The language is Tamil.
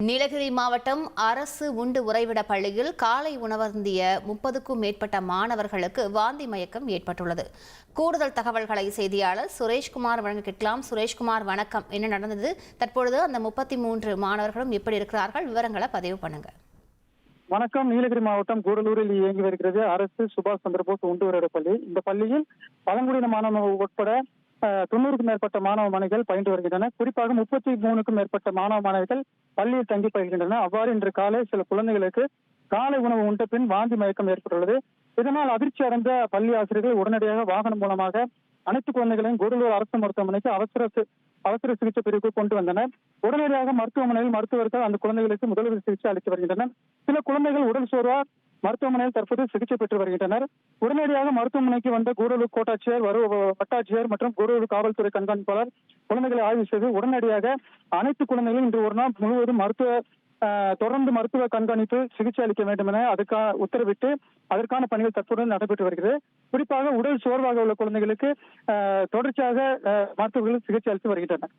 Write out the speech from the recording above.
நீலகிரி மாவட்டம் அரசு உண்டு உறைவிட பள்ளியில் காலை உணவருந்திய 30க்கும் மேற்பட்ட மாணவர்களுக்கு வாந்தி மயக்கம் ஏற்பட்டுள்ளது. கூடுதல் தகவல்களை செய்தியாளர் சுரேஷ்குமார் வழங்க கேட்கலாம். சுரேஷ்குமார், வணக்கம். என்ன நடந்தது? தற்பொழுது அந்த 33 மாணவர்களும் எப்படி இருக்கிறார்கள்? விவரங்களை பதிவு பண்ணுங்க. வணக்கம். நீலகிரி மாவட்டம் கூடலூரில் இயங்கி வருகிறது அரசு சுபாஷ் சந்திரபோஸ் உண்டு உறைவிட பள்ளி. இந்த பள்ளியில் பழங்குடியின மாணவர்கள் உட்பட 90க்கும் மேற்பட்ட மாணவ மாணவிகள் பயின்று வருகின்றனர். குறிப்பாக 33க்கும் மேற்பட்ட மாணவ மாணவிகள் பள்ளியில் தங்கி பயில்கின்றனர். அவ்வாறு இன்று காலை சில குழந்தைகளுக்கு காலை உணவு உண்ட பின் வாந்தி மயக்கம் ஏற்பட்டுள்ளது. இதனால் அதிர்ச்சி அடைந்த பள்ளி ஆசிரியர்கள் உடனடியாக வாகனம் மூலமாக அனைத்து குழந்தைகளையும் கூடலூர் அரசு மருத்துவமனைக்கு அவசர சிகிச்சை பிரிவுக்கு கொண்டு வந்தனர். உடனடியாக மருத்துவமனையில் மருத்துவர்கள் அந்த குழந்தைகளுக்கு முதலுதவி சிகிச்சை அளித்து வருகின்றனர். சில குழந்தைகள் உடல் சோர்வால் மருத்துவமனையில் தற்போது சிகிச்சை பெற்று வருகின்றனர். உடனடியாக மருத்துவமனைக்கு வந்த கூடலூர் கோட்டாட்சியர், வட்டாட்சியர் மற்றும் கூடலூர் காவல்துறை கண்காணிப்பாளர் குழந்தைகளை ஆய்வு செய்து உடனடியாக அனைத்து குழந்தைகளும் இன்று ஒரு நாள் முழுவதும் தொடர்ந்து மருத்துவ கண்காணிப்பு சிகிச்சை அளிக்க வேண்டும் என உத்தரவிட்டு அதற்கான பணிகள் தற்போது நடைபெற்று வருகிறது. குறிப்பாக உடல் சோர்வாக உள்ள குழந்தைகளுக்கு தொடர்ச்சியாக மருத்துவர்கள் சிகிச்சை அளித்து வருகின்றனர்.